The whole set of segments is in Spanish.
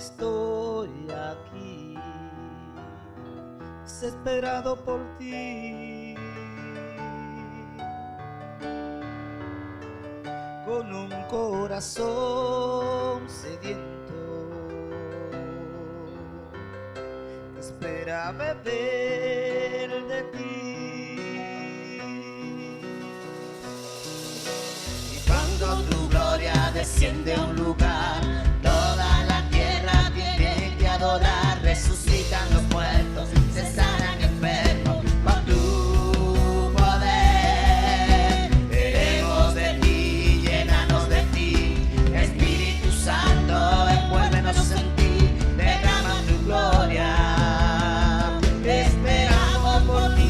estoy aquí, desesperado por ti, con un corazón sediento que espera beber de ti. Y cuando tu gloria desciende a un lugar, toda la tierra tiene que adorar. Resucitan los muertos, se sanan enfermos con tu poder. Queremos de ti, llénanos de ti, Espíritu Santo, envuélvenos en ti, derrama tu gloria, esperamos por ti.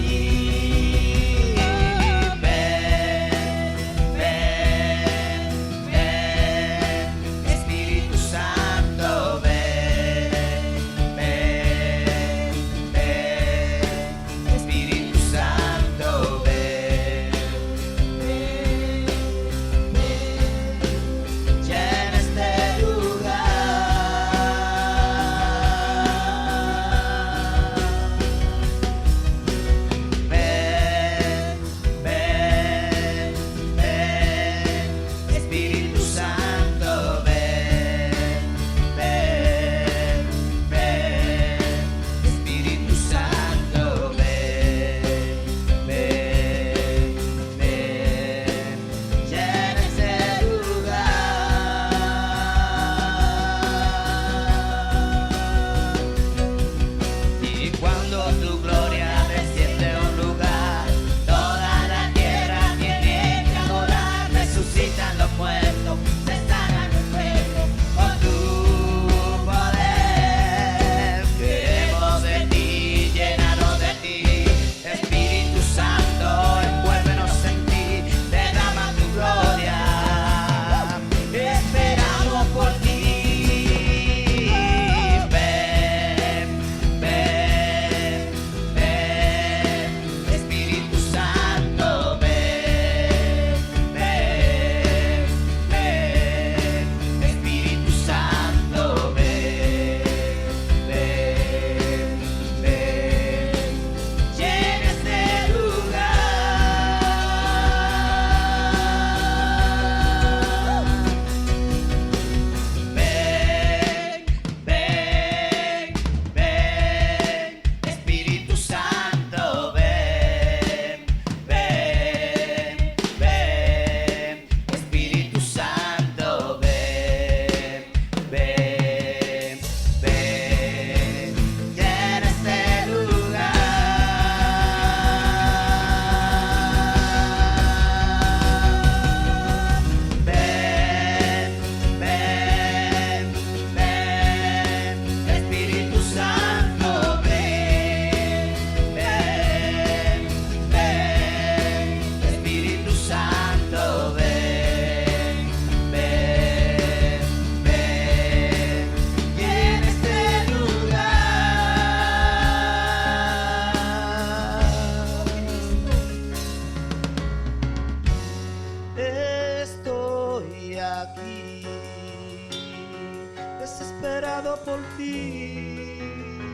Desesperado por ti.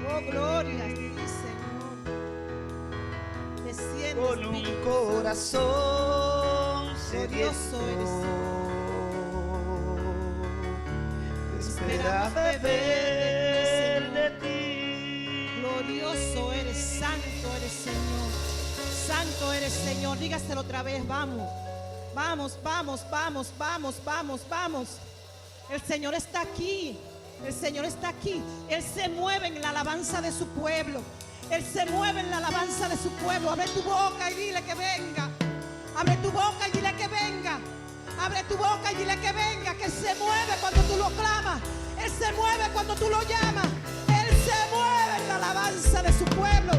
Oh, gloria a ti, Señor. Desciende, con un Espíritu corazón Glorioso eres. espera Esperamos beber beber de ti. Glorioso eres, santo eres, Señor. Santo eres, Señor. Dígaselo otra vez, vamos. Vamos, vamos, vamos, vamos, vamos, vamos. El Señor está aquí. El Señor está aquí. Él se mueve en la alabanza de su pueblo. Él se mueve en la alabanza de su pueblo. Abre tu boca y dile que venga. Abre tu boca y dile que venga. Abre tu boca y dile que venga. Que se mueve cuando tú lo clamas. Él se mueve cuando tú lo llamas. Él se mueve en la alabanza de su pueblo.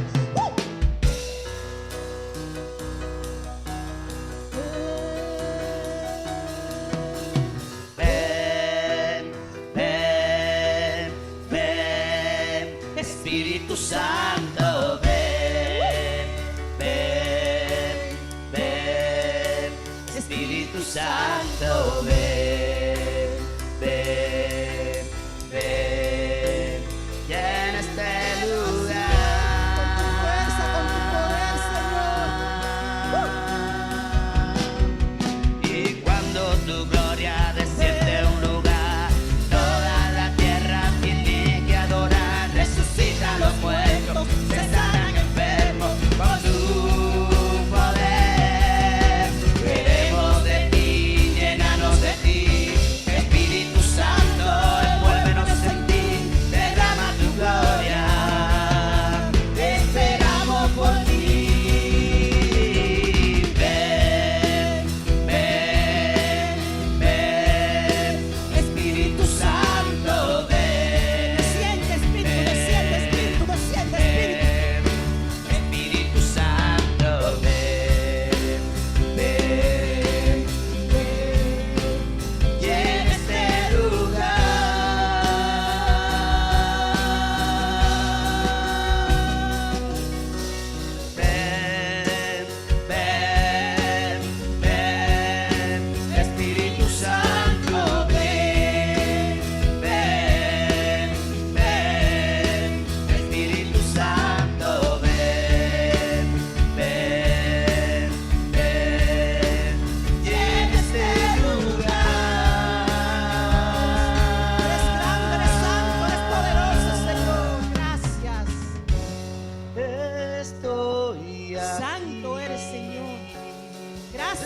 Espíritu Santo, ven, ven, ven. Espíritu Santo, ven, ven, ven.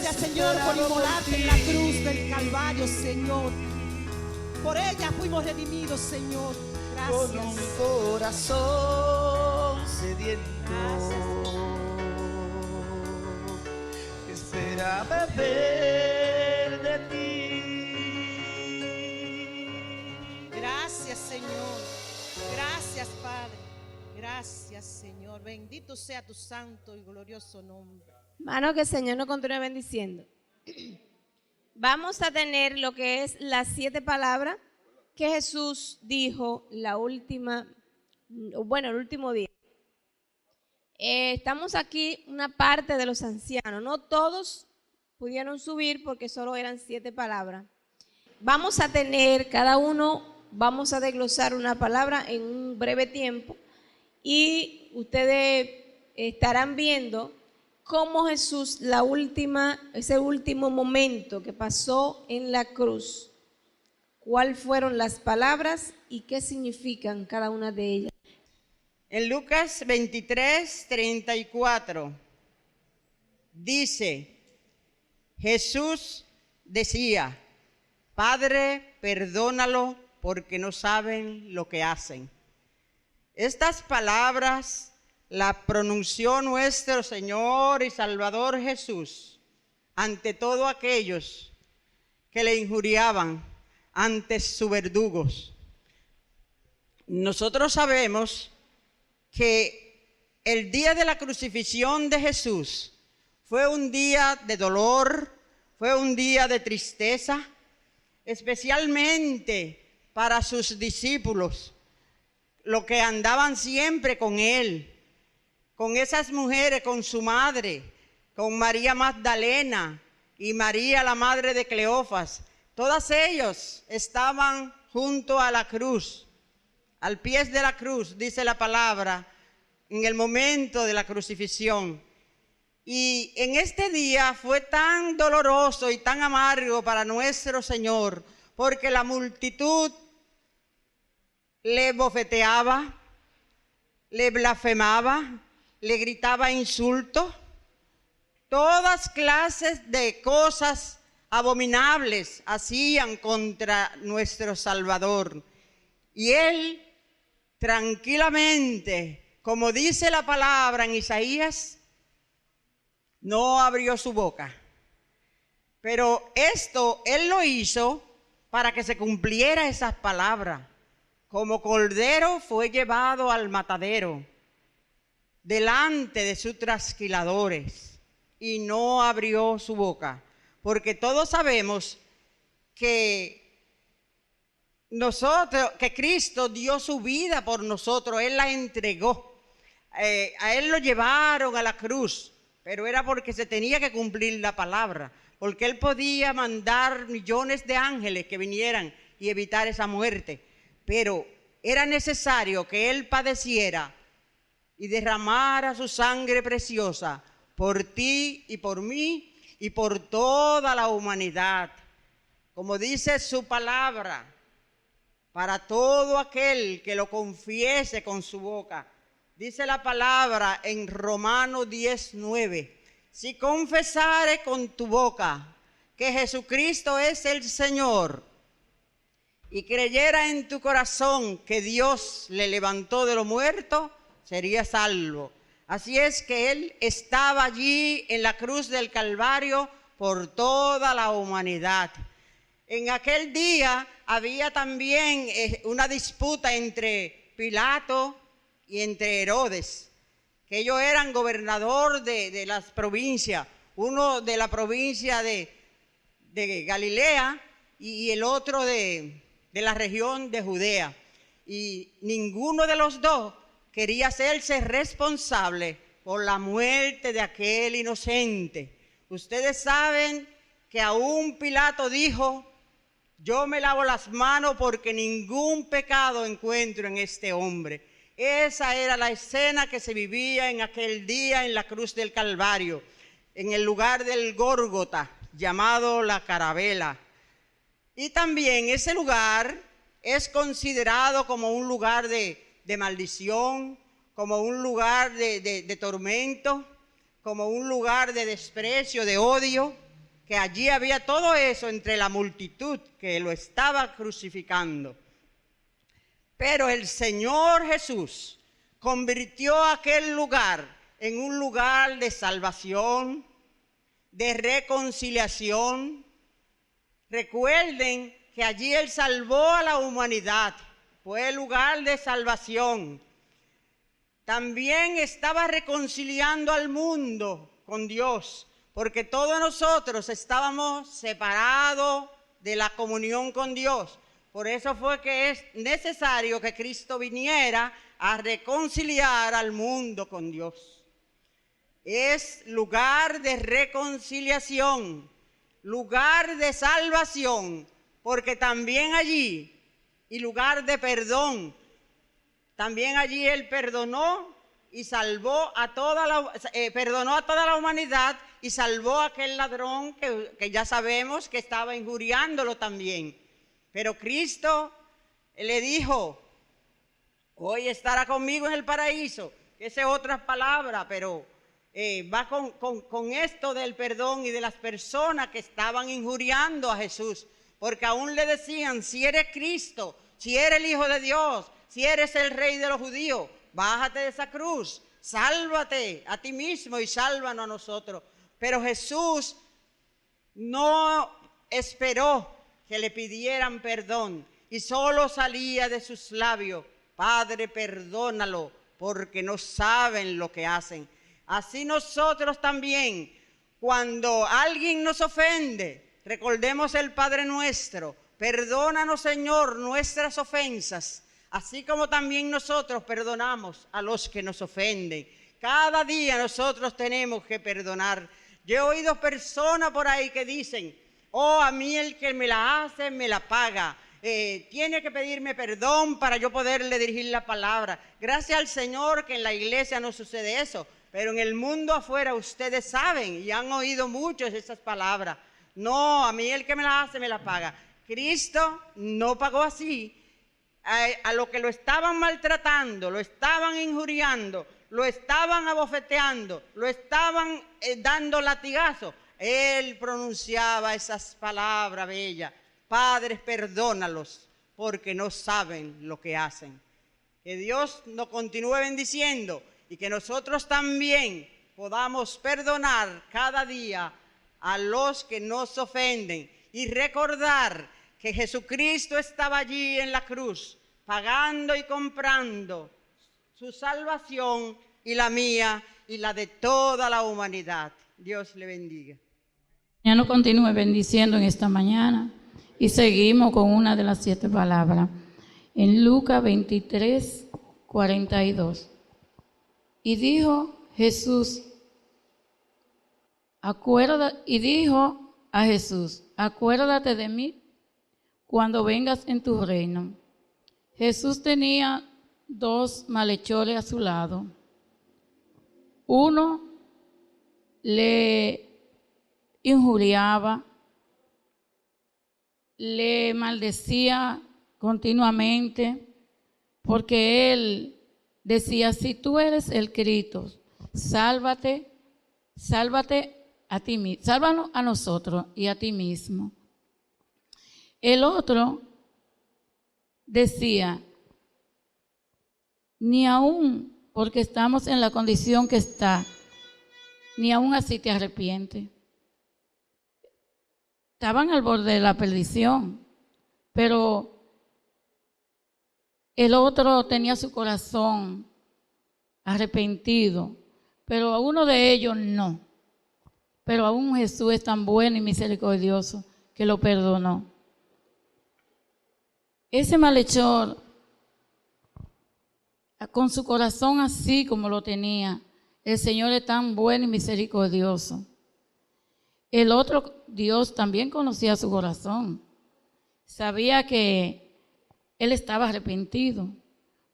Gracias, Señor, por inmolarte en la cruz del Calvario, Señor. Por ella fuimos redimidos, Señor. Con un Gracias. corazón sediento. Espera beber de ti. Gracias, Señor. Gracias, Padre. Gracias, Señor. Bendito sea tu santo y glorioso nombre. Hermano, que el Señor nos continúe bendiciendo. Vamos a tener lo que es las 7 palabras que Jesús dijo el último día. Estamos aquí una parte de los ancianos. No todos pudieron subir porque solo eran 7 palabras. Vamos a tener, cada uno, vamos a desglosar una palabra en un breve tiempo y ustedes estarán viendo cómo Jesús, ese último momento que pasó en la cruz, cuáles fueron las palabras y qué significan cada una de ellas. En Lucas 23:34 dice, Jesús decía, Padre, perdónalo porque no saben lo que hacen. Estas palabras las pronunció nuestro Señor y Salvador Jesús ante todos aquellos que le injuriaban, ante sus verdugos. Nosotros sabemos que el día de la crucifixión de Jesús fue un día de dolor, fue un día de tristeza, especialmente para sus discípulos, los que andaban siempre con él, con esas mujeres, con su madre, con María Magdalena y María, la madre de Cleofas. Todos ellos estaban junto a la cruz, al pie de la cruz, dice la palabra, en el momento de la crucifixión. Y en este día fue tan doloroso y tan amargo para nuestro Señor, porque la multitud le bofeteaba, le blasfemaba, le gritaba insultos, todas clases de cosas abominables hacían contra nuestro Salvador. Y él tranquilamente, como dice la palabra en Isaías, no abrió su boca. Pero esto él lo hizo para que se cumpliera esas palabras. Como cordero fue llevado al matadero, delante de sus trasquiladores, y no abrió su boca, porque todos sabemos que Cristo dio su vida por nosotros, Él la entregó, a Él lo llevaron a la cruz, pero era porque se tenía que cumplir la palabra, porque Él podía mandar millones de ángeles que vinieran y evitar esa muerte, pero era necesario que Él padeciera y derramara su sangre preciosa por ti y por mí y por toda la humanidad. Como dice su palabra, para todo aquel que lo confiese con su boca. Dice la palabra en Romanos 10:9, si confesares con tu boca que Jesucristo es el Señor y creyera en tu corazón que Dios le levantó de los muertos, sería salvo. Así es que Él estaba allí en la cruz del Calvario por toda la humanidad. En aquel día había también una disputa entre Pilato y entre Herodes, que ellos eran gobernador de las provincias, uno de la provincia de Galilea y el otro de la región de Judea. Y ninguno de los dos quería hacerse responsable por la muerte de aquel inocente. Ustedes saben que aún Pilato dijo, yo me lavo las manos porque ningún pecado encuentro en este hombre. Esa era la escena que se vivía en aquel día en la cruz del Calvario, en el lugar del Gólgota, llamado la Carabela. Y también ese lugar es considerado como un lugar de maldición, como un lugar de tormento, como un lugar de desprecio, de odio. que allí había todo eso entre la multitud que lo estaba crucificando. Pero el Señor Jesús convirtió aquel lugar en un lugar de salvación, de reconciliación. Recuerden que allí Él salvó a la humanidad, fue el lugar de salvación. También estaba reconciliando al mundo con Dios, porque todos nosotros estábamos separados de la comunión con Dios. Por eso fue que es necesario que Cristo viniera a reconciliar al mundo con Dios. Es lugar de reconciliación, lugar de salvación, porque también allí, y lugar de perdón, también allí Él perdonó y salvó a toda la humanidad y salvó a aquel ladrón que ya sabemos que estaba injuriándolo también. Pero Cristo le dijo, hoy estará conmigo en el paraíso. Esa es otra palabra, pero va con esto del perdón y de las personas que estaban injuriando a Jesús. Porque aún le decían, si eres Cristo, si eres el Hijo de Dios, si eres el Rey de los judíos, bájate de esa cruz, sálvate a ti mismo y sálvanos a nosotros. Pero Jesús no esperó que le pidieran perdón y solo salía de sus labios, Padre, perdónalo, porque no saben lo que hacen. Así nosotros también, cuando alguien nos ofende, recordemos el Padre nuestro, perdónanos, Señor, nuestras ofensas, así como también nosotros perdonamos a los que nos ofenden. Cada día nosotros tenemos que perdonar. Yo he oído personas por ahí que dicen, oh, a mí el que me la hace, me la paga. Tiene que pedirme perdón para yo poderle dirigir la palabra. Gracias al Señor que en la iglesia no sucede eso, pero en el mundo afuera ustedes saben y han oído muchas esas palabras. No, a mí el que me la hace, me la paga. Cristo no pagó así. A lo que lo estaban maltratando, lo estaban injuriando, lo estaban abofeteando, lo estaban dando latigazos, Él pronunciaba esas palabras bellas. Padres, perdónalos, porque no saben lo que hacen. Que Dios nos continúe bendiciendo y que nosotros también podamos perdonar cada día a los que nos ofenden y recordar que Jesucristo estaba allí en la cruz, pagando y comprando su salvación y la mía y la de toda la humanidad. Dios le bendiga. Ya nos continúe bendiciendo en esta mañana y seguimos con una de las 7 palabras. En Lucas 23, 42. Y dijo Jesús, dijo a Jesús, acuérdate de mí cuando vengas en tu reino. Jesús tenía 2 malhechores a su lado. Uno le injuriaba, le maldecía continuamente, porque él decía, si tú eres el Cristo, sálvate a ti mismo, sálvanos a nosotros y a ti mismo. El otro decía, ni aún porque estamos en la condición que está, ni aún así te arrepientes. Estaban al borde de la perdición, pero el otro tenía su corazón arrepentido, pero a uno de ellos no. Pero aún Jesús es tan bueno y misericordioso que lo perdonó. Ese malhechor, con su corazón así como lo tenía, el Señor es tan bueno y misericordioso. El otro, Dios también conocía su corazón. Sabía que él estaba arrepentido,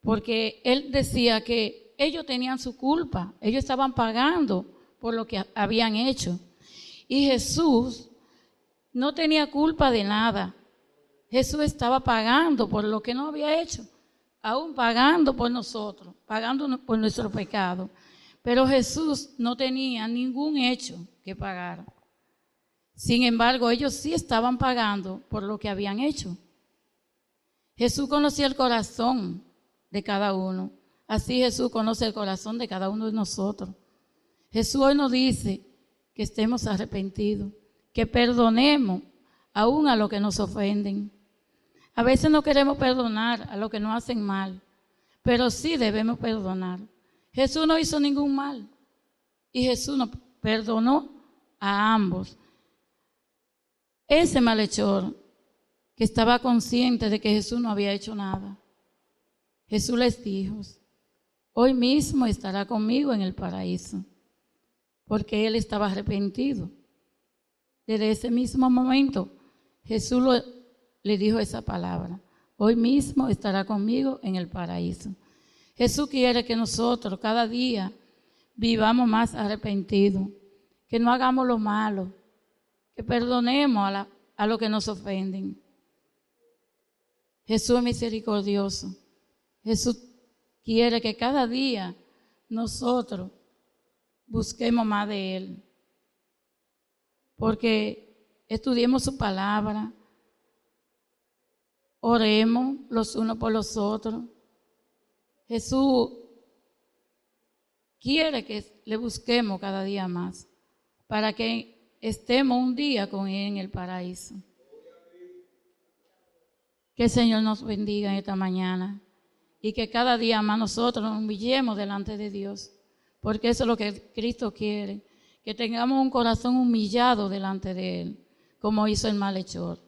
porque él decía que ellos tenían su culpa, ellos estaban pagando por lo que habían hecho. Y Jesús no tenía culpa de nada. Jesús estaba pagando por lo que no había hecho, aún pagando por nosotros, pagando por nuestro pecado. Pero Jesús no tenía ningún hecho que pagar. Sin embargo, ellos sí estaban pagando por lo que habían hecho. Jesús conocía el corazón de cada uno. Así Jesús conoce el corazón de cada uno de nosotros. Jesús hoy nos dice que estemos arrepentidos, que perdonemos aún a los que nos ofenden. A veces no queremos perdonar a los que nos hacen mal, pero sí debemos perdonar. Jesús no hizo ningún mal y Jesús nos perdonó a ambos. Ese malhechor que estaba consciente de que Jesús no había hecho nada, Jesús les dijo: hoy mismo estará conmigo en el paraíso, porque él estaba arrepentido. Desde ese mismo momento Jesús le dijo esa palabra: hoy mismo estará conmigo en el paraíso. Jesús quiere que nosotros cada día vivamos más arrepentidos, que no hagamos lo malo, que perdonemos a los que nos ofenden. Jesús es misericordioso. Jesús quiere que cada día nosotros busquemos más de Él, porque estudiemos su palabra, oremos los unos por los otros. Jesús quiere que le busquemos cada día más para que estemos un día con Él en el paraíso. Que el Señor nos bendiga en esta mañana y que cada día más nosotros nos humillemos delante de Dios, porque eso es lo que Cristo quiere, que tengamos un corazón humillado delante de Él, como hizo el malhechor.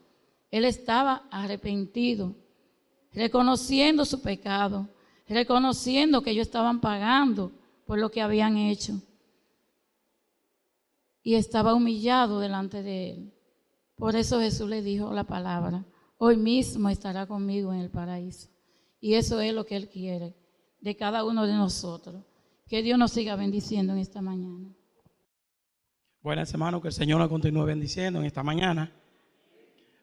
Él estaba arrepentido, reconociendo su pecado, reconociendo que ellos estaban pagando por lo que habían hecho, y estaba humillado delante de Él. Por eso Jesús le dijo la palabra: hoy mismo estará conmigo en el paraíso. Y eso es lo que Él quiere de cada uno de nosotros. Que Dios nos siga bendiciendo en esta mañana. Buenas, hermanos, que el Señor nos continúe bendiciendo en esta mañana.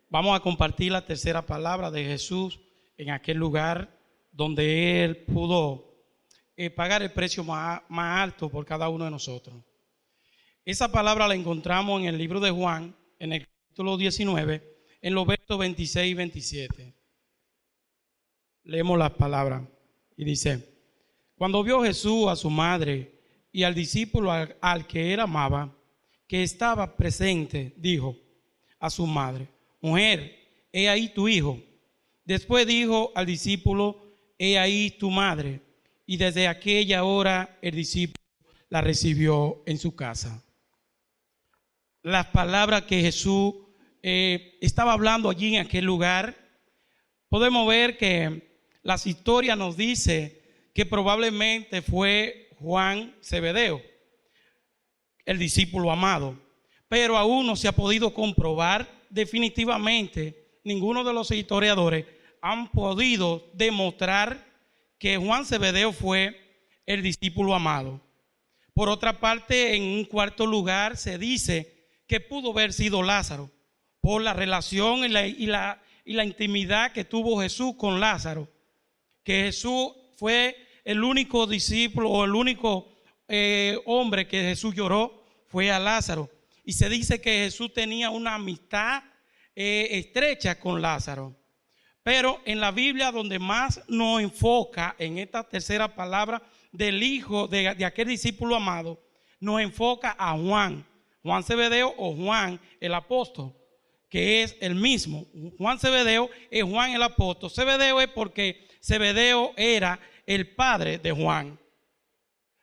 Vamos a compartir la tercera palabra de Jesús en aquel lugar donde Él pudo pagar el precio más alto por cada uno de nosotros. Esa palabra la encontramos en el libro de Juan, en el capítulo 19, en los versos 26 y 27. Leemos las palabras y dice: cuando vio Jesús a su madre y al discípulo al que él amaba, que estaba presente, dijo a su madre: mujer, he ahí tu hijo. Después dijo al discípulo: he ahí tu madre. Y desde aquella hora el discípulo la recibió en su casa. Las palabras que Jesús estaba hablando allí en aquel lugar, podemos ver que las historias nos dice que probablemente fue Juan Zebedeo, el discípulo amado, pero aún no se ha podido comprobar definitivamente. Ninguno de los historiadores han podido demostrar que Juan Zebedeo fue el discípulo amado. Por otra parte, en un cuarto lugar se dice que pudo haber sido Lázaro, por la relación y la intimidad que tuvo Jesús con Lázaro, que Jesús fue el único discípulo o el único hombre que Jesús lloró fue a Lázaro. Y se dice que Jesús tenía una amistad estrecha con Lázaro. Pero en la Biblia, donde más nos enfoca en esta tercera palabra del hijo de aquel discípulo amado, nos enfoca a Juan Zebedeo, o Juan el apóstol, que es el mismo. Juan Zebedeo es Juan el apóstol. Zebedeo es porque Zebedeo era el padre de Juan.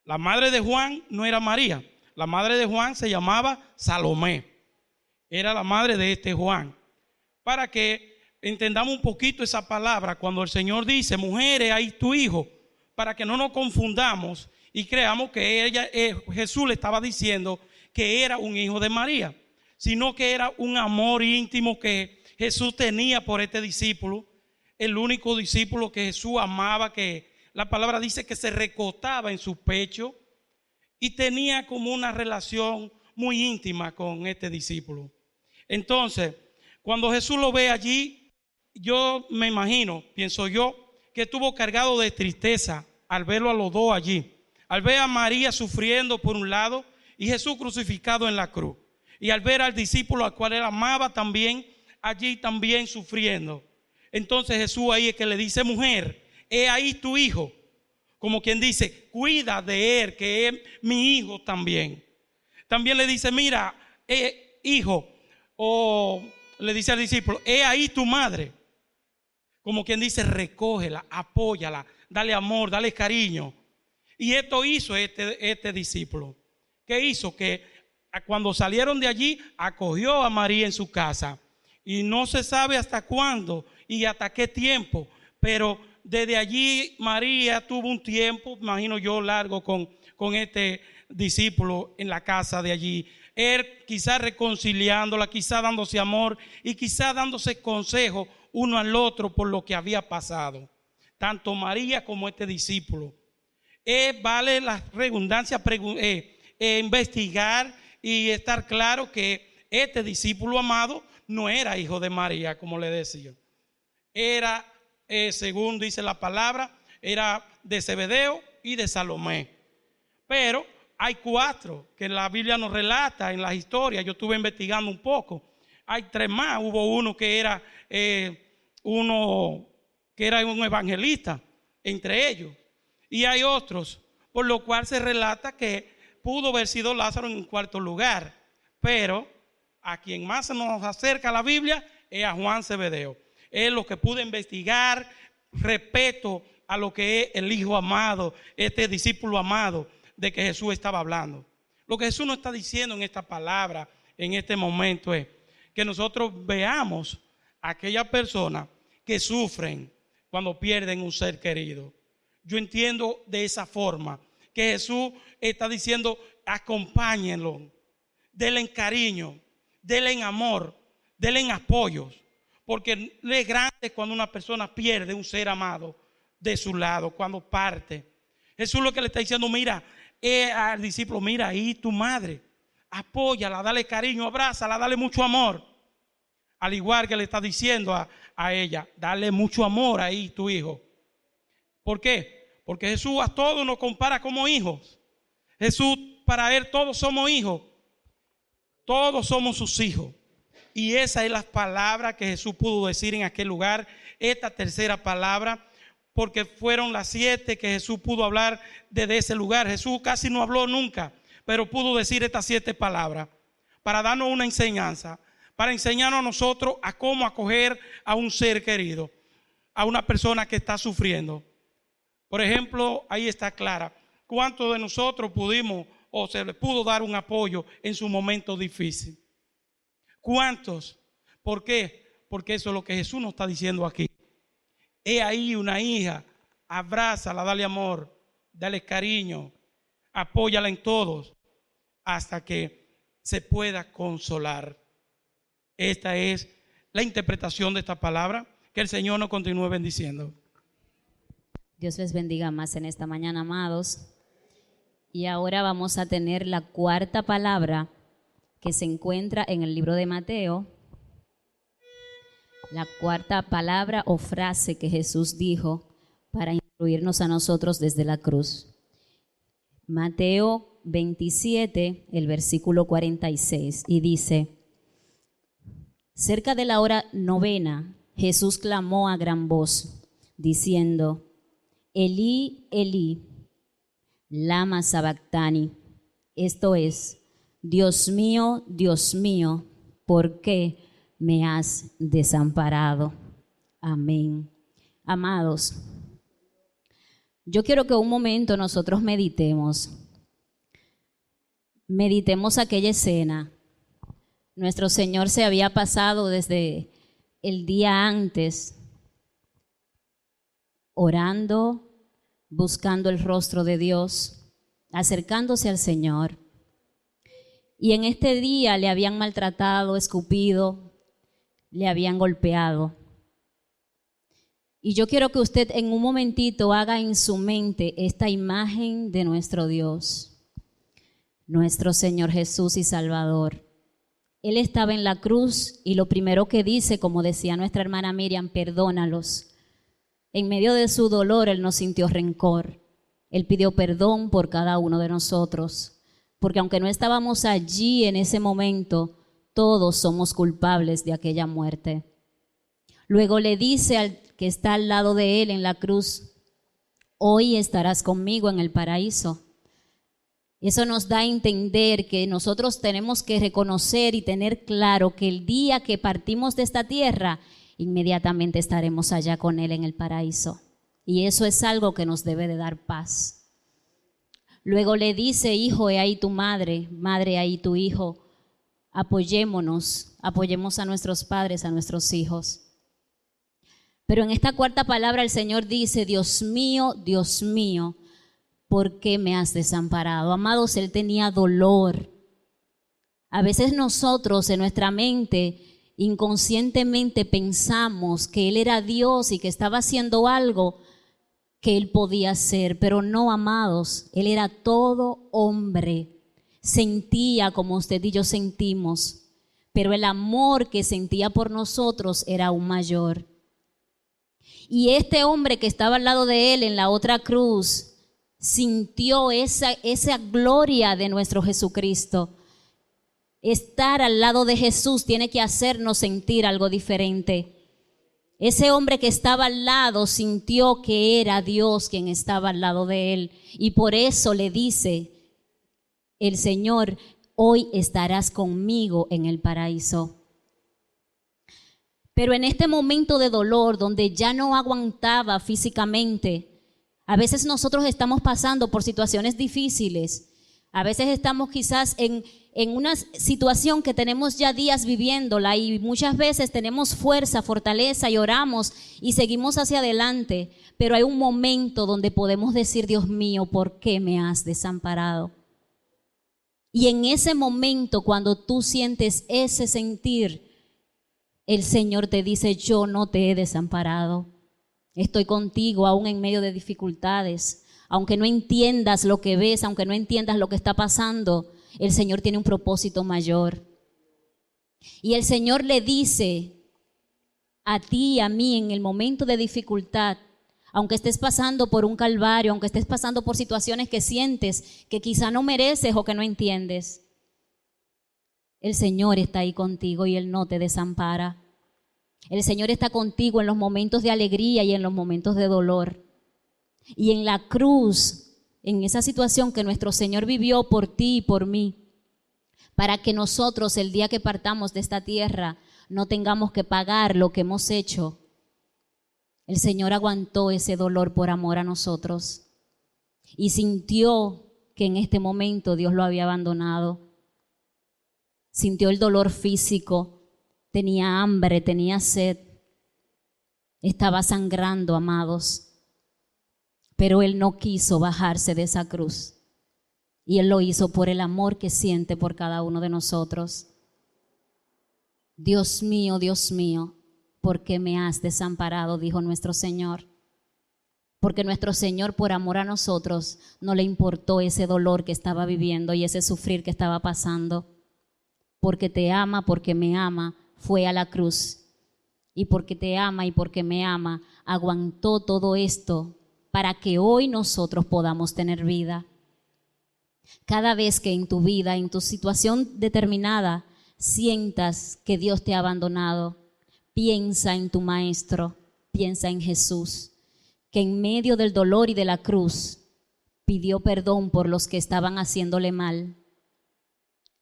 La madre de Juan no era María. La madre de Juan se llamaba Salomé. Era la madre de este Juan. Para que entendamos un poquito esa palabra, cuando el Señor dice: mujeres, ahí tu hijo, para que no nos confundamos y creamos que Jesús le estaba diciendo que era un hijo de María, sino que era un amor íntimo que Jesús tenía por este discípulo, el único discípulo que Jesús amaba, que la palabra dice que se recostaba en su pecho y tenía como una relación muy íntima con este discípulo. Entonces, cuando Jesús lo ve allí, yo me imagino, pienso yo, que estuvo cargado de tristeza al verlo a los dos allí, al ver a María sufriendo por un lado y Jesús crucificado en la cruz. Y al ver al discípulo al cual él amaba también, allí también sufriendo. Entonces Jesús ahí es que le dice: mujer, he ahí tu hijo. Como quien dice, cuida de él, que es mi hijo también. También le dice: mira, hijo, o le dice al discípulo: he ahí tu madre. Como quien dice, recógela, apóyala, dale amor, dale cariño. Y esto hizo este discípulo. ¿Qué hizo? Que cuando salieron de allí, acogió a María en su casa. Y no se sabe hasta cuándo y hasta qué tiempo, pero desde allí María tuvo un tiempo, imagino yo, largo con este discípulo en la casa de allí. Él quizás reconciliándola, quizás dándose amor y quizás dándose consejo uno al otro por lo que había pasado. Tanto María como este discípulo. Vale la redundancia investigar y estar claro que este discípulo amado no era hijo de María, como le decía. Era, según dice la palabra, era de Zebedeo y de Salomé. Pero hay 4 que la Biblia nos relata en las historias. Yo estuve investigando un poco. Hay 3 más. Hubo uno que era un evangelista entre ellos. Y hay otros, por lo cual se relata que pudo haber sido Lázaro en un 4.º lugar. Pero a quien más se nos acerca a la Biblia es a Juan Zebedeo. Es lo que pude investigar, respeto a lo que es el hijo amado, este discípulo amado de que Jesús estaba hablando. Lo que Jesús nos está diciendo en esta palabra, en este momento, es que nosotros veamos a aquellas personas que sufren cuando pierden un ser querido. Yo entiendo de esa forma que Jesús está diciendo: acompáñenlo, denle cariño, denle amor, denle apoyos, porque es grande cuando una persona pierde un ser amado de su lado, cuando parte. Jesús lo que le está diciendo: mira, al discípulo, mira ahí tu madre, apóyala, dale cariño, abrázala, dale mucho amor. Al igual que le está diciendo a ella: dale mucho amor ahí tu hijo. ¿Por qué? Porque Jesús a todos nos compara como hijos. Jesús, para él todos somos hijos. Todos somos sus hijos. Y esa es la palabra que Jesús pudo decir en aquel lugar. Esta tercera palabra, porque fueron las 7 que Jesús pudo hablar desde ese lugar. Jesús casi no habló nunca, pero pudo decir estas 7 palabras para darnos una enseñanza, para enseñarnos a nosotros a cómo acoger a un ser querido, a una persona que está sufriendo. Por ejemplo, ahí está clara. ¿Cuántos de nosotros pudimos o se le pudo dar un apoyo en su momento difícil? ¿Cuántos? ¿Por qué? Porque eso es lo que Jesús nos está diciendo aquí. He ahí una hija, abrázala, dale amor, dale cariño, apóyala en todos hasta que se pueda consolar. Esta es la interpretación de esta palabra. Que el Señor nos continúe bendiciendo. Dios les bendiga más en esta mañana, amados. Y ahora vamos a tener la 4ª palabra que se encuentra en el libro de Mateo. La 4ª palabra o frase que Jesús dijo para instruirnos a nosotros desde la cruz. Mateo 27, el versículo 46, y dice: cerca de la hora 9, Jesús clamó a gran voz, diciendo: Elí, Elí, lama sabactani. Esto es: Dios mío, ¿por qué me has desamparado? Amén. Amados, yo quiero que un momento nosotros meditemos aquella escena. Nuestro Señor se había pasado desde el día antes orando, buscando el rostro de Dios, acercándose al Señor. Y en este día le habían maltratado, escupido, le habían golpeado. Y yo quiero que usted en un momentito haga en su mente esta imagen de nuestro Dios, nuestro Señor Jesús y Salvador. Él estaba en la cruz y lo primero que dice, como decía nuestra hermana Miriam, perdónalos. En medio de su dolor, Él no sintió rencor. Él pidió perdón por cada uno de nosotros. porque aunque no estábamos allí en ese momento, todos somos culpables de aquella muerte. Luego le dice al que está al lado de él en la cruz, hoy estarás conmigo en el paraíso. Eso nos da a entender que nosotros tenemos que reconocer y tener claro que el día que partimos de esta tierra, inmediatamente estaremos allá con Él en el paraíso. Y eso es algo que nos debe de dar paz. Luego le dice, hijo, he ahí tu madre, madre, ahí tu hijo. Apoyémonos, apoyemos a nuestros padres, a nuestros hijos. Pero en esta cuarta palabra el Señor dice, Dios mío, ¿por qué me has desamparado? Amados, Él tenía dolor. A veces nosotros en nuestra mente inconscientemente pensamos que Él era Dios y que estaba haciendo algo que Él podía hacer, pero no, amados, Él era todo hombre. Sentía como usted y yo sentimos, pero el amor que sentía por nosotros era aún mayor. Y este hombre que estaba al lado de Él en la otra cruz sintió esa gloria de nuestro Jesucristo. Estar al lado de Jesús tiene que hacernos sentir algo diferente. Ese hombre que estaba al lado sintió que era Dios quien estaba al lado de él. Y por eso le dice el Señor, hoy estarás conmigo en el paraíso. Pero en este momento de dolor, donde ya no aguantaba físicamente, a veces nosotros estamos pasando por situaciones difíciles. A veces estamos quizás en una situación que tenemos ya días viviéndola y muchas veces tenemos fuerza, fortaleza y oramos y seguimos hacia adelante. Pero hay un momento donde podemos decir, Dios mío, ¿por qué me has desamparado? Y en ese momento, cuando tú sientes ese sentir, el Señor te dice, yo no te he desamparado. Estoy contigo aún en medio de dificultades. Aunque no entiendas lo que ves, aunque no entiendas lo que está pasando, el Señor tiene un propósito mayor. Y el Señor le dice a ti y a mí en el momento de dificultad, aunque estés pasando por un calvario, aunque estés pasando por situaciones que sientes que quizá no mereces o que no entiendes, el Señor está ahí contigo y Él no te desampara. El Señor está contigo en los momentos de alegría y en los momentos de dolor. Y en la cruz, en esa situación que nuestro Señor vivió por ti y por mí, para que nosotros el día que partamos de esta tierra no tengamos que pagar lo que hemos hecho, el Señor aguantó ese dolor por amor a nosotros y sintió que en este momento Dios lo había abandonado. Sintió el dolor físico, tenía hambre, tenía sed, estaba sangrando, amados. Pero Él no quiso bajarse de esa cruz. Y Él lo hizo por el amor que siente por cada uno de nosotros. Dios mío, ¿por qué me has desamparado? Dijo nuestro Señor. Porque nuestro Señor, por amor a nosotros, no le importó ese dolor que estaba viviendo y ese sufrir que estaba pasando. Porque te ama, porque me ama, fue a la cruz. Y porque te ama y porque me ama, aguantó todo esto para que hoy nosotros podamos tener vida. Cada vez que en tu vida, en tu situación determinada, sientas que Dios te ha abandonado, piensa en tu Maestro, piensa en Jesús, que en medio del dolor y de la cruz pidió perdón por los que estaban haciéndole mal.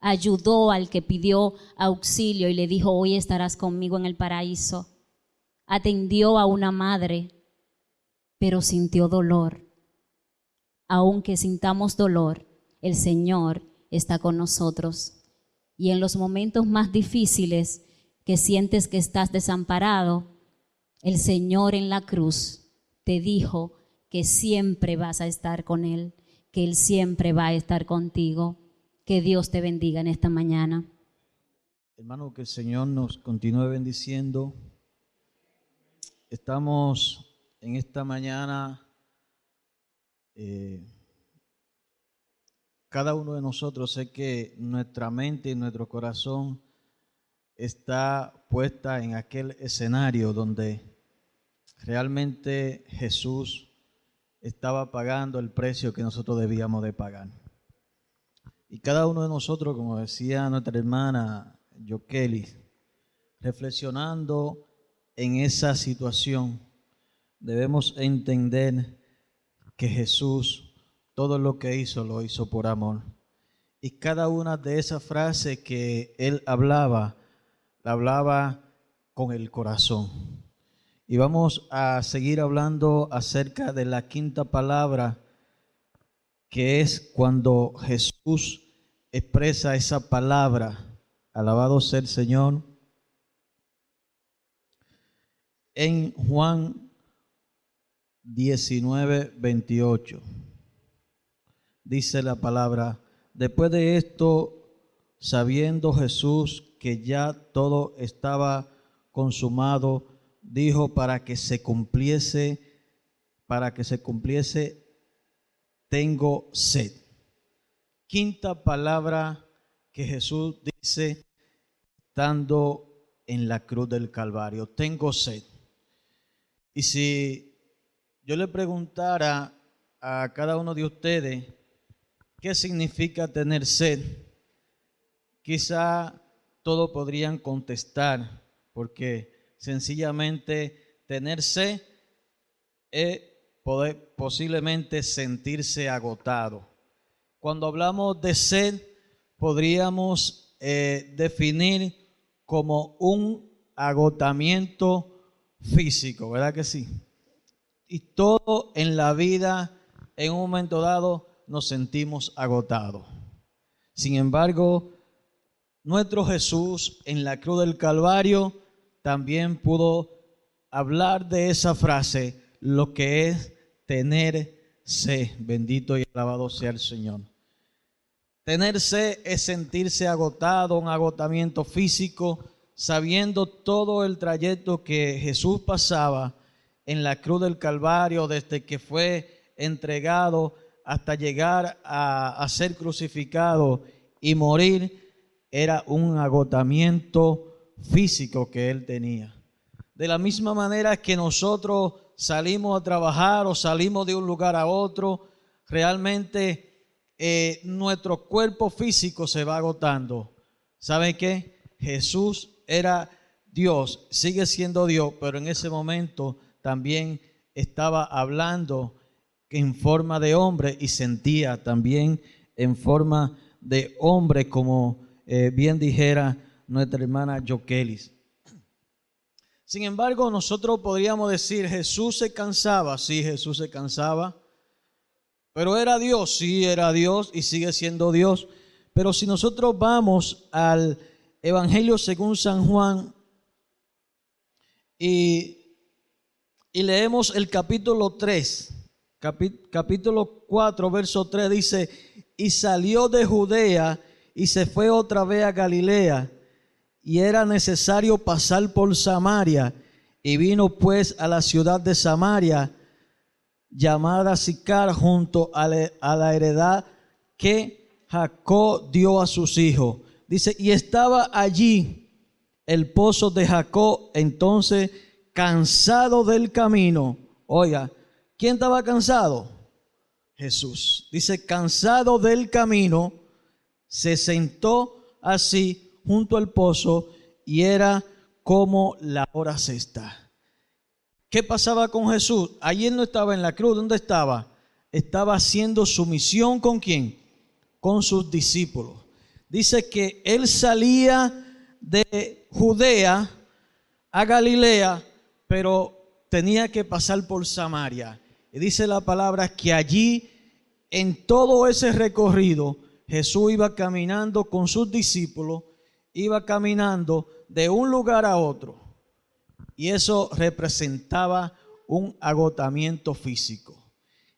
Ayudó al que pidió auxilio y le dijo, hoy estarás conmigo en el paraíso. Atendió a una madre, pero sintió dolor. Aunque sintamos dolor, el Señor está con nosotros. Y en los momentos más difíciles que sientes que estás desamparado, el Señor en la cruz te dijo que siempre vas a estar con Él, que Él siempre va a estar contigo. Que Dios te bendiga en esta mañana. Hermano, que el Señor nos continúe bendiciendo. Estamos en esta mañana, cada uno de nosotros, sé que nuestra mente y nuestro corazón está puesta en aquel escenario donde realmente Jesús estaba pagando el precio que nosotros debíamos de pagar. Y cada uno de nosotros, como decía nuestra hermana Yokeli, reflexionando en esa situación, debemos entender que Jesús todo lo que hizo lo hizo por amor. Y cada una de esas frases que él hablaba, la hablaba con el corazón. Y vamos a seguir hablando acerca de la quinta palabra, que es cuando Jesús expresa esa palabra. Alabado sea el Señor. En Juan 19:28 dice la palabra: después de esto, sabiendo Jesús que ya todo estaba consumado, dijo para que se cumpliese, tengo sed. Quinta palabra que Jesús dice estando en la cruz del Calvario: tengo sed. Y si yo le preguntara a cada uno de ustedes qué significa tener sed, quizá todos podrían contestar, porque sencillamente tener sed es poder posiblemente sentirse agotado. Cuando hablamos de sed, podríamos definir como un agotamiento físico, ¿verdad que sí? Y todo en la vida, en un momento dado, nos sentimos agotados. Sin embargo, nuestro Jesús en la cruz del Calvario también pudo hablar de esa frase, lo que es tener sed. Bendito y alabado sea el Señor. Tener sed es sentirse agotado, un agotamiento físico, sabiendo todo el trayecto que Jesús pasaba en la cruz del Calvario, desde que fue entregado hasta llegar a ser crucificado y morir. Era un agotamiento físico que él tenía. De la misma manera que nosotros salimos a trabajar o salimos de un lugar a otro, realmente nuestro cuerpo físico se va agotando. ¿Saben qué? Jesús era Dios, sigue siendo Dios, pero en ese momento también estaba hablando en forma de hombre y sentía también en forma de hombre, como bien dijera nuestra hermana Yokelis. Sin embargo, nosotros podríamos decir, Jesús se cansaba. Sí, Jesús se cansaba. Pero era Dios, sí, era Dios y sigue siendo Dios. Pero si nosotros vamos al Evangelio según San Juan y leemos el capítulo 3, capítulo 4, verso 3, dice: y salió de Judea y se fue otra vez a Galilea, y era necesario pasar por Samaria, y vino pues a la ciudad de Samaria, llamada Sicar, junto a la heredad que Jacob dio a sus hijos. Dice, y estaba allí el pozo de Jacob. Entonces, cansado del camino. Oiga, ¿quién estaba cansado? Jesús. Dice, cansado del camino, se sentó así junto al pozo, y era como la hora sexta. ¿Qué pasaba con Jesús? Allí él no estaba en la cruz. ¿Dónde estaba? Estaba haciendo su misión. ¿Con quién? Con sus discípulos. Dice que él salía de Judea a Galilea, pero tenía que pasar por Samaria. Y dice la palabra que allí, en todo ese recorrido, Jesús iba caminando con sus discípulos, iba caminando de un lugar a otro. Y eso representaba un agotamiento físico.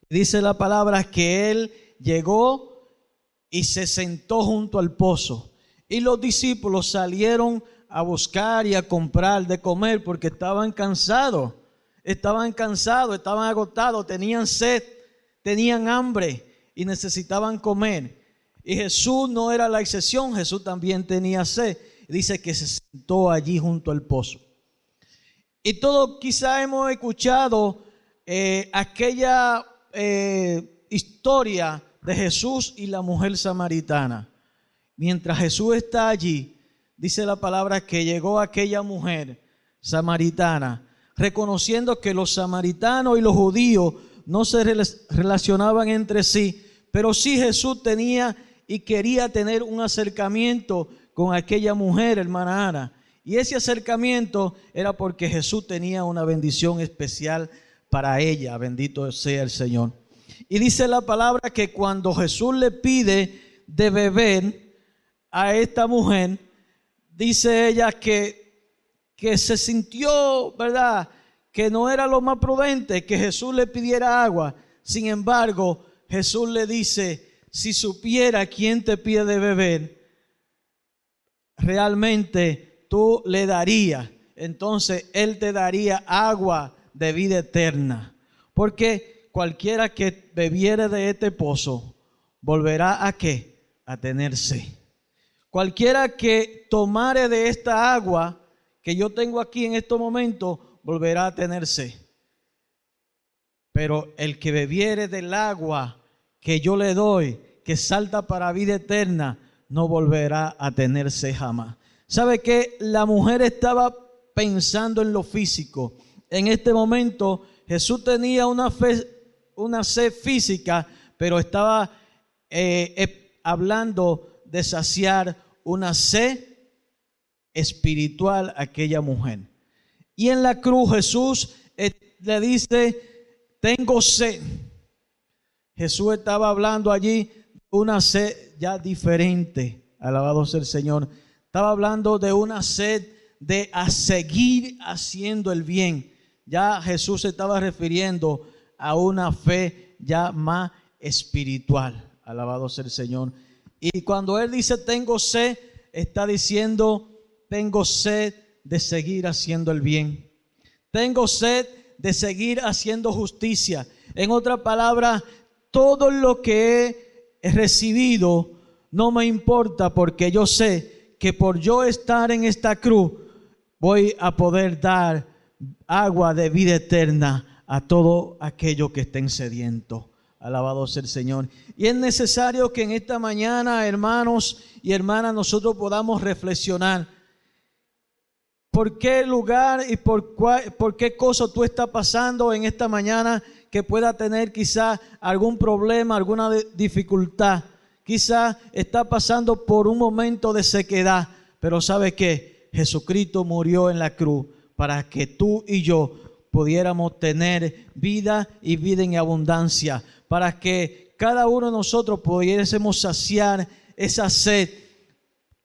Dice la palabra que él llegó y se sentó junto al pozo. Y los discípulos salieron a buscar y a comprar de comer porque estaban cansados, estaban agotados, tenían sed, tenían hambre y necesitaban comer. Y Jesús no era la excepción, Jesús también tenía sed. Dice que se sentó allí junto al pozo. Y todos quizá hemos escuchado aquella historia de Jesús y la mujer samaritana. Mientras Jesús está allí, dice la palabra que llegó aquella mujer samaritana, reconociendo que los samaritanos y los judíos no se relacionaban entre sí, pero sí Jesús tenía y quería tener un acercamiento con aquella mujer, hermana Ana. Y ese acercamiento era porque Jesús tenía una bendición especial para ella. Bendito sea el Señor. Y dice la palabra que cuando Jesús le pide de beber a esta mujer, dice ella que se sintió, ¿verdad?, que no era lo más prudente que Jesús le pidiera agua. Sin embargo, Jesús le dice: si supiera quién te pide de beber, realmente tú le darías. Entonces Él te daría agua de vida eterna. Porque cualquiera que bebiere de este pozo volverá ¿a qué? A tener sed. Cualquiera que tomare de esta agua que yo tengo aquí en estos momentos volverá a tener sed. Pero el que bebiere del agua que yo le doy, que salta para vida eterna, no volverá a tener sed jamás. ¿Sabe qué? La mujer estaba pensando en lo físico. En este momento Jesús tenía una sed física, pero estaba hablando de saciar una sed espiritual a aquella mujer. Y en la cruz Jesús le dice: tengo sed. Jesús estaba hablando allí de una sed ya diferente. Alabado sea el Señor. Estaba hablando de una sed de seguir haciendo el bien. Ya Jesús se estaba refiriendo a una fe ya más espiritual. Alabado sea el Señor. Y cuando Él dice tengo sed, está diciendo tengo sed de seguir haciendo el bien. Tengo sed de seguir haciendo justicia. En otra palabra, todo lo que he recibido no me importa, porque yo sé que por yo estar en esta cruz voy a poder dar agua de vida eterna a todo aquello que estén sedientos. Alabado sea el Señor. Y es necesario que en esta mañana, hermanos y hermanas, nosotros podamos reflexionar. ¿Por qué lugar y por qué cosa tú estás pasando en esta mañana que pueda tener quizá algún problema, alguna dificultad? Quizá está pasando por un momento de sequedad, pero ¿sabe qué? Jesucristo murió en la cruz para que tú y yo pudiéramos tener vida y vida en abundancia, para que cada uno de nosotros pudiésemos saciar esa sed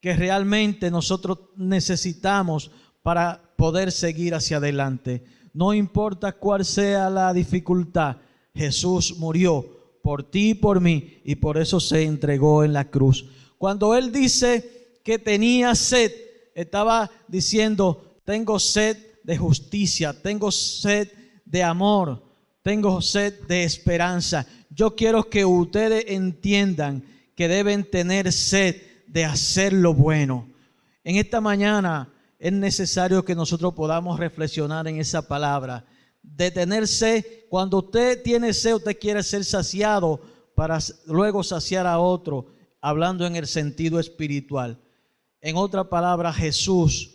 que realmente nosotros necesitamos para poder seguir hacia adelante. No importa cuál sea la dificultad, Jesús murió por ti y por mí, y por eso se entregó en la cruz. Cuando Él dice que tenía sed, estaba diciendo: tengo sed de justicia, tengo sed de amor, tengo sed de esperanza. Yo quiero que ustedes entiendan que deben tener sed de hacer lo bueno. En esta mañana es necesario que nosotros podamos reflexionar en esa palabra de tener sed. Cuando usted tiene sed, usted quiere ser saciado para luego saciar a otro, hablando en el sentido espiritual. En otra palabra, Jesús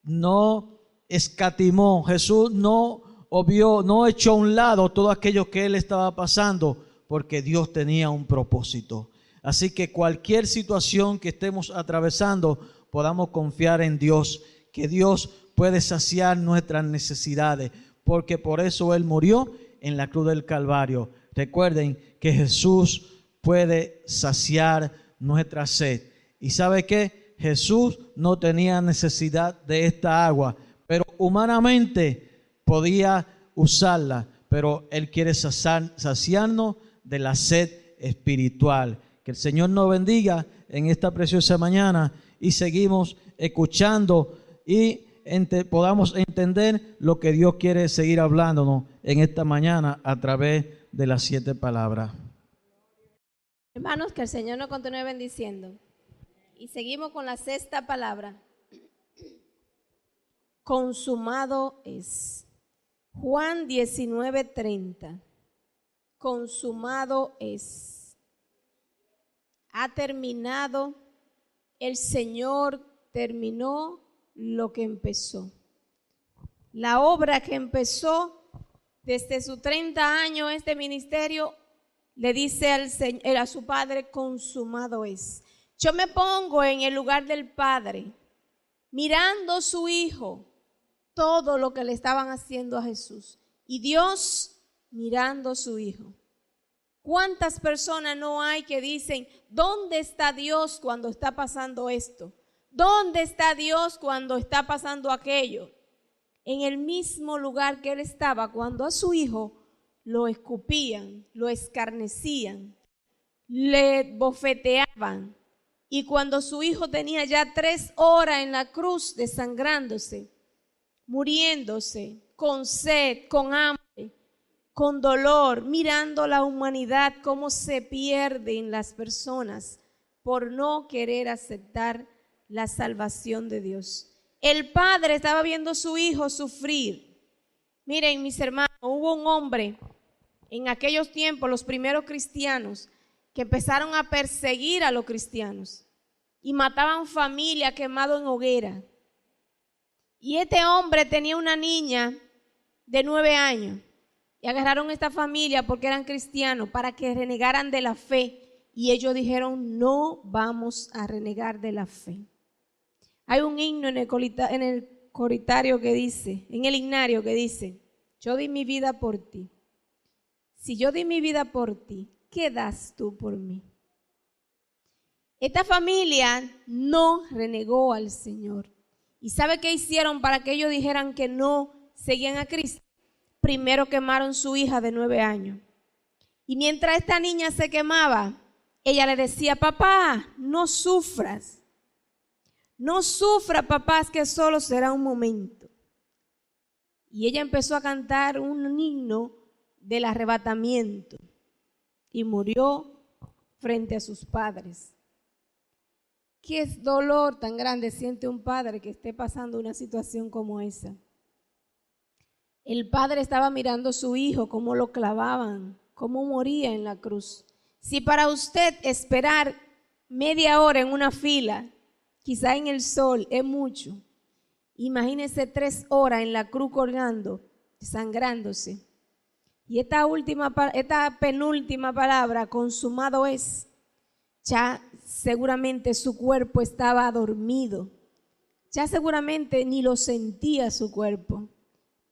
no escatimó, Jesús no obvió, no echó a un lado todo aquello que Él estaba pasando, porque Dios tenía un propósito. Así que cualquier situación que estemos atravesando, podamos confiar en Dios, que Dios puede saciar nuestras necesidades, porque por eso Él murió en la cruz del Calvario. Recuerden que Jesús puede saciar nuestra sed. ¿Y sabe qué? Jesús no tenía necesidad de esta agua, pero humanamente podía usarla, pero Él quiere saciarnos de la sed espiritual. Que el Señor nos bendiga en esta preciosa mañana y seguimos escuchando y podamos entender lo que Dios quiere seguir hablándonos en esta mañana a través de las 7 palabras. Hermanos, que el Señor nos continúe bendiciendo. Y seguimos con la 6ª palabra. Consumado es. Juan 19:30. Consumado es. ha terminado, el Señor terminó lo que empezó. La obra que empezó desde sus 30 años este ministerio, le dice a su padre, consumado es. Yo me pongo en el lugar del padre, mirando a su hijo, todo lo que le estaban haciendo a Jesús. Y Dios mirando a su hijo. ¿Cuántas personas no hay que dicen, ¿dónde está Dios cuando está pasando esto? ¿Dónde está Dios cuando está pasando aquello? En el mismo lugar que él estaba cuando a su hijo lo escupían, lo escarnecían, le bofeteaban. Y cuando su hijo tenía ya 3 horas en la cruz desangrándose, muriéndose, con sed, con hambre, con dolor, mirando la humanidad cómo se pierden las personas por no querer aceptar la salvación de Dios. El padre estaba viendo a su hijo sufrir. Miren, mis hermanos, hubo un hombre en aquellos tiempos, los primeros cristianos, que empezaron a perseguir a los cristianos y mataban familia quemado en hoguera. Y este hombre tenía una niña de 9 años y agarraron esta familia porque eran cristianos para que renegaran de la fe y ellos dijeron, no vamos a renegar de la fe. Hay un himno en el coritario que dice, en el himnario que dice, yo di mi vida por ti. Si yo di mi vida por ti, ¿qué das tú por mí? Esta familia no renegó al Señor. ¿Y sabe qué hicieron para que ellos dijeran que no seguían a Cristo? Primero quemaron su hija de 9 años. Y mientras esta niña se quemaba, ella le decía, papá, no sufras. No sufra, papá, es que solo será un momento. Y ella empezó a cantar un himno del arrebatamiento y murió frente a sus padres. ¿Qué dolor tan grande siente un padre que esté pasando una situación como esa? El padre estaba mirando a su hijo, cómo lo clavaban, cómo moría en la cruz. Si para usted esperar media hora en una fila, quizá en el sol, es mucho, imagínese 3 horas en la cruz colgando, sangrándose. Y esta penúltima palabra, consumado es, ya seguramente su cuerpo estaba dormido, ya seguramente ni lo sentía su cuerpo.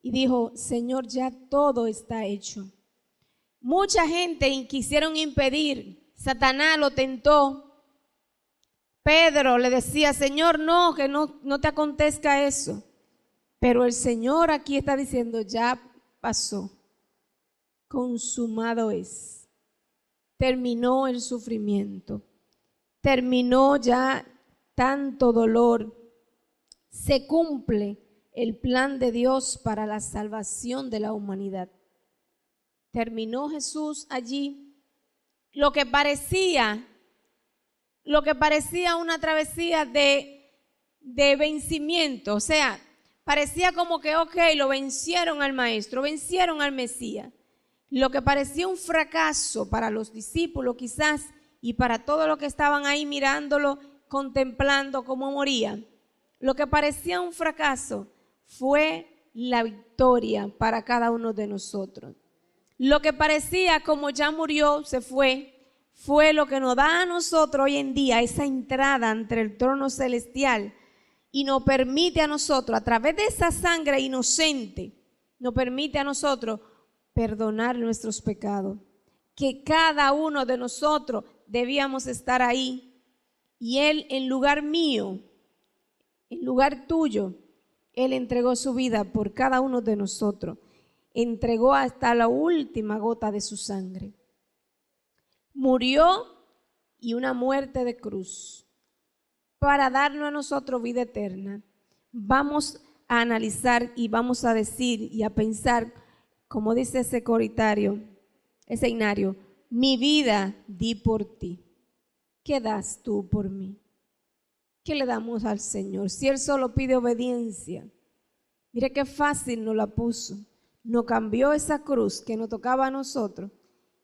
Y dijo, Señor, ya todo está hecho. Mucha gente quisieron impedir, Satanás lo tentó. Pedro le decía, Señor, no, que no te acontezca eso. Pero el Señor aquí está diciendo, ya pasó. Consumado es. Terminó el sufrimiento. Terminó ya tanto dolor. Se cumple el plan de Dios para la salvación de la humanidad. Terminó Jesús allí. Lo que parecía una travesía de vencimiento, o sea, parecía como que, lo vencieron al maestro, vencieron al Mesías. Lo que parecía un fracaso para los discípulos quizás y para todos los que estaban ahí mirándolo, contemplando cómo moría, lo que parecía un fracaso fue la victoria para cada uno de nosotros. Lo que parecía como ya murió, se fue lo que nos da a nosotros hoy en día esa entrada ante el trono celestial y nos permite a nosotros, a través de esa sangre inocente, nos permite a nosotros perdonar nuestros pecados. Que cada uno de nosotros debíamos estar ahí y Él en lugar mío, en lugar tuyo, Él entregó su vida por cada uno de nosotros. Entregó hasta la última gota de su sangre. Murió y una muerte de cruz para darnos a nosotros vida eterna. Vamos a analizar y vamos a decir y a pensar, como dice ese coritario, ese himnario, mi vida di por ti. ¿Qué das tú por mí? ¿Qué le damos al Señor? Si Él solo pide obediencia. Mire qué fácil nos la puso. Nos cambió esa cruz que nos tocaba a nosotros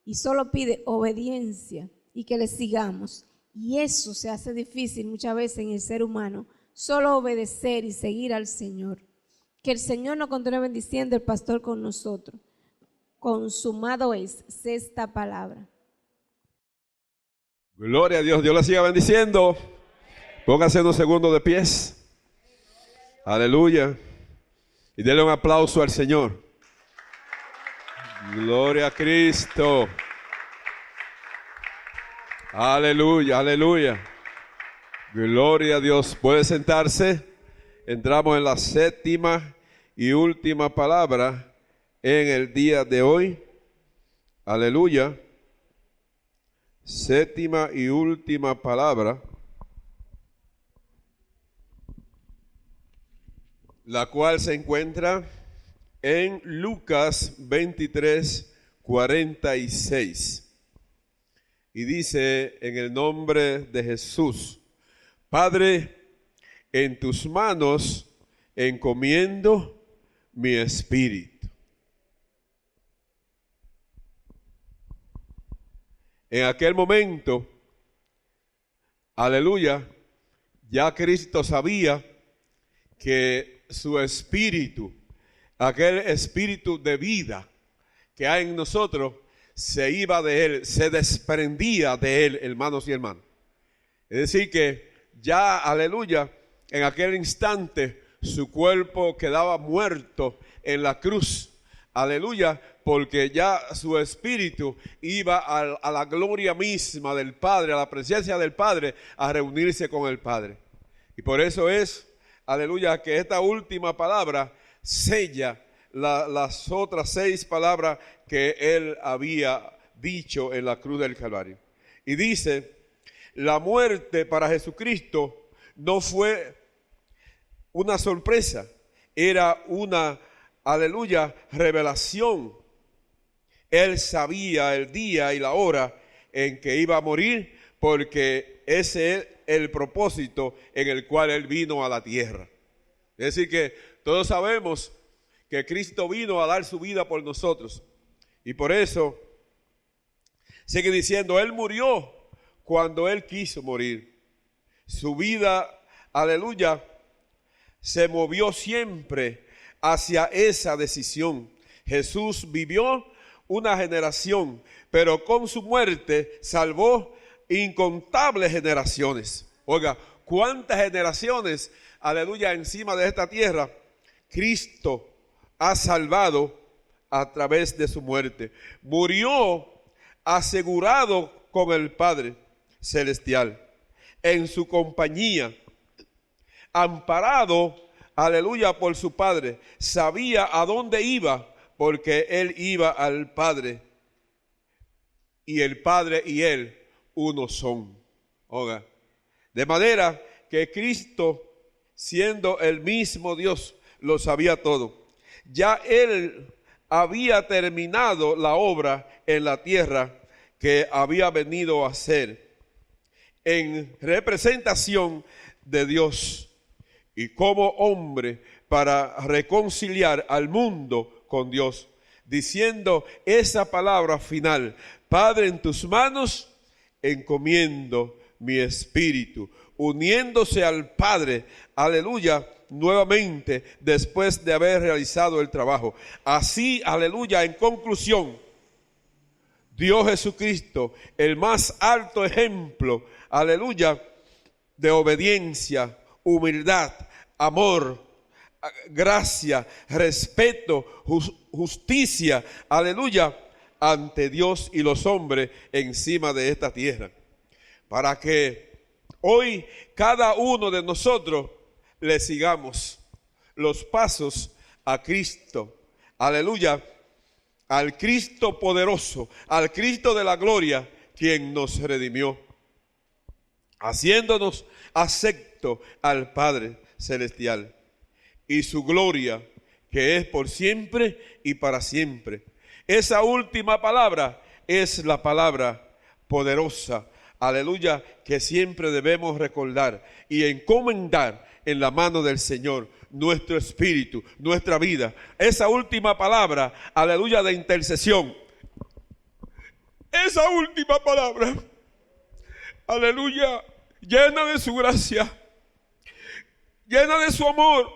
y solo pide obediencia y que le sigamos. Y eso se hace difícil muchas veces en el ser humano, solo obedecer y seguir al Señor. Que el Señor nos continúe bendiciendo, el pastor con nosotros. Consumado es esta palabra. Gloria a Dios, Dios la siga bendiciendo. Póngase unos segundos de pies. Aleluya. Y denle un aplauso al Señor. Gloria a Cristo. Aleluya, aleluya. Gloria a Dios. Puede sentarse. Entramos en la séptima y última palabra en el día de hoy. Aleluya. Séptima y última palabra, la cual se encuentra en Lucas 23:46. Y dice, en el nombre de Jesús: Padre, en tus manos encomiendo mi espíritu. En aquel momento, aleluya, ya Cristo sabía que su espíritu, aquel espíritu de vida que hay en nosotros, se iba de él, se desprendía de él, hermanos y hermanas. Es decir que ya, aleluya, en aquel instante su cuerpo quedaba muerto en la cruz. Aleluya, porque ya su espíritu iba a la gloria misma del Padre, a la presencia del Padre, a reunirse con el Padre. Y por eso es, aleluya, que esta última palabra sella las otras 6 palabras que él había dicho en la cruz del Calvario. Y dice, la muerte para Jesucristo no fue una sorpresa, era una, aleluya, revelación. Él sabía el día y la hora en que iba a morir, porque ese es el propósito en el cual él vino a la tierra. Es decir que todos sabemos que Cristo vino a dar su vida por nosotros. Y por eso sigue diciendo, él murió cuando él quiso morir. Su vida, aleluya, se movió siempre hacia esa decisión. Jesús vivió una generación, pero con su muerte salvó incontables generaciones. Oiga, ¿cuántas generaciones, aleluya, encima de esta tierra Cristo ha salvado a través de su muerte? Murió asegurado con el Padre Celestial, en su compañía, amparado, aleluya, por su Padre. Sabía a dónde iba, porque él iba al Padre, y el Padre y él uno son. Oiga, de manera que Cristo, siendo el mismo Dios, lo sabía todo. Ya él había terminado la obra en la tierra que había venido a hacer en representación de Dios y como hombre para reconciliar al mundo con Dios, diciendo esa palabra final: Padre, en tus manos encomiendo mi espíritu, uniéndose al Padre, aleluya, nuevamente después de haber realizado el trabajo. Así, aleluya, en conclusión, Dios Jesucristo, el más alto ejemplo, aleluya, de obediencia, humildad, amor, gracia, respeto, justicia, aleluya, ante Dios y los hombres encima de esta tierra. Para que hoy cada uno de nosotros le sigamos los pasos a Cristo, aleluya, al Cristo poderoso, al Cristo de la gloria, quien nos redimió, haciéndonos acepto al Padre Celestial, y su gloria, que es por siempre y para siempre. Esa última palabra es la palabra poderosa, aleluya, que siempre debemos recordar y encomendar en la mano del Señor nuestro espíritu, nuestra vida. Esa última palabra, aleluya, de intercesión. Esa última palabra aleluya, llena de su gracia, llena de su amor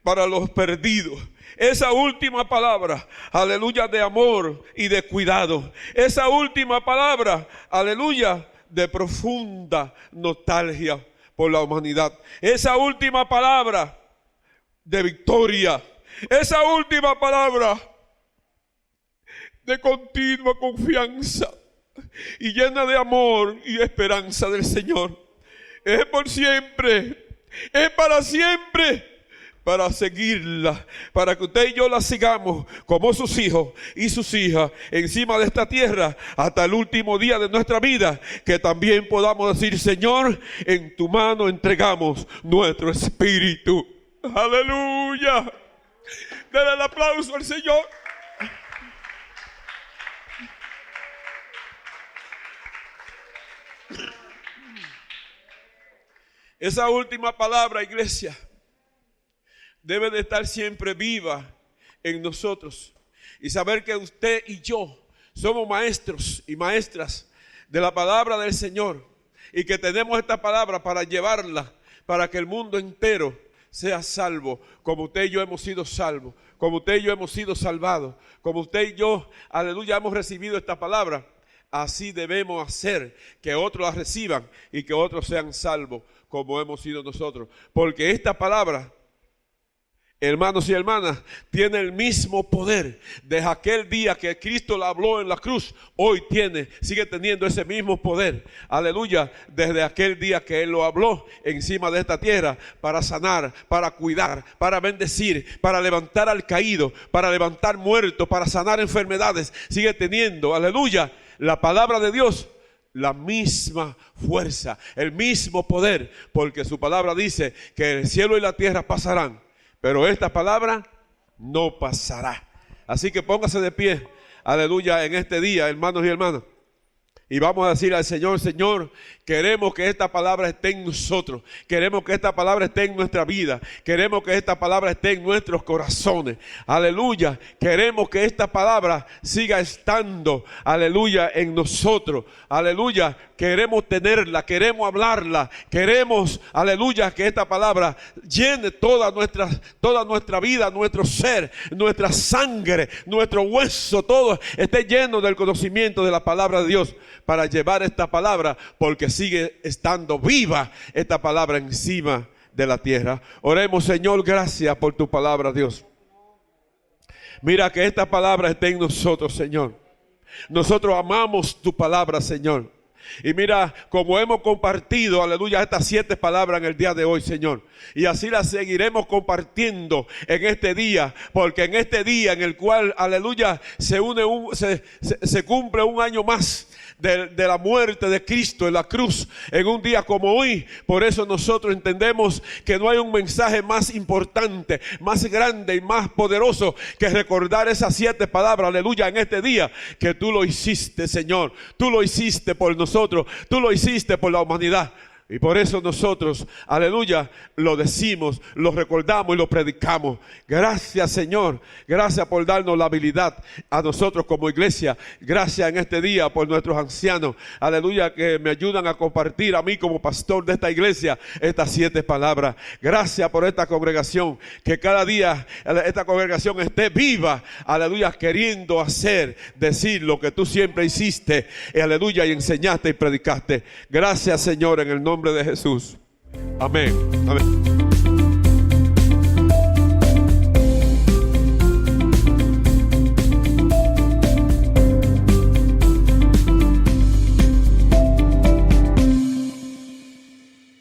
para los perdidos. Esa última palabra, aleluya, de amor y de cuidado. Esa última palabra, aleluya, de profunda nostalgia por la humanidad. Esa última palabra de victoria. Esa última palabra de continua confianza y llena de amor y esperanza del Señor. Es por siempre, es para siempre, para seguirla, para que usted y yo la sigamos como sus hijos y sus hijas encima de esta tierra hasta el último día de nuestra vida, que también podamos decir: Señor, en tu mano entregamos nuestro espíritu. Aleluya. Denle el aplauso al Señor. Esa última palabra, iglesia, debe de estar siempre viva en nosotros, y saber que usted y yo somos maestros y maestras de la palabra del Señor, y que tenemos esta palabra para llevarla para que el mundo entero sea salvo, como usted y yo hemos sido salvos, como usted y yo hemos sido salvados, como usted y yo, aleluya, hemos recibido esta palabra. Así debemos hacer que otros la reciban y que otros sean salvos como hemos sido nosotros, porque esta palabra, hermanos y hermanas, tiene el mismo poder desde aquel día que Cristo la habló en la cruz. Hoy sigue teniendo ese mismo poder, aleluya, desde aquel día que Él lo habló encima de esta tierra, para sanar, para cuidar, para bendecir, para levantar al caído, para levantar muertos, para sanar enfermedades. Sigue teniendo, aleluya, la palabra de Dios la misma fuerza, el mismo poder, porque su palabra dice que el cielo y la tierra pasarán, pero esta palabra no pasará. Así que póngase de pie, aleluya, en este día, hermanos y hermanas, y vamos a decir al Señor: Señor, queremos que esta palabra esté en nosotros, queremos que esta palabra esté en nuestra vida, queremos que esta palabra esté en nuestros corazones, aleluya, queremos que esta palabra siga estando, aleluya, en nosotros, aleluya, queremos tenerla, queremos hablarla, queremos, aleluya, que esta palabra llene toda nuestra vida, nuestro ser, nuestra sangre, nuestro hueso, todo esté lleno del conocimiento de la palabra de Dios, para llevar esta palabra, porque sigue estando viva esta palabra encima de la tierra. Oremos: Señor, gracias por tu palabra, Dios. Mira que esta palabra esté en nosotros, Señor. Nosotros amamos tu palabra, Señor. Y mira, como hemos compartido, aleluya, estas 7 palabras en el día de hoy, Señor, y así las seguiremos compartiendo en este día, porque en este día en el cual, aleluya, se cumple un año más de la muerte de Cristo en la cruz, en un día como hoy. Por eso nosotros entendemos que no hay un mensaje más importante, más grande y más poderoso que recordar esas 7 palabras, aleluya, en este día, que tú lo hiciste, Señor, tú lo hiciste por nosotros, tú lo hiciste por la humanidad. Y por eso nosotros, aleluya, lo decimos, lo recordamos y lo predicamos. Gracias, Señor. Gracias por darnos la habilidad a nosotros como iglesia. Gracias en este día por nuestros ancianos, aleluya, que me ayudan a compartir a mí como pastor de esta iglesia estas 7 palabras. Gracias por esta congregación, que cada día esta congregación esté viva, aleluya, queriendo decir lo que tú siempre hiciste, aleluya, y enseñaste y predicaste. Gracias, Señor, en el nombre de Jesús. Amén. Amén.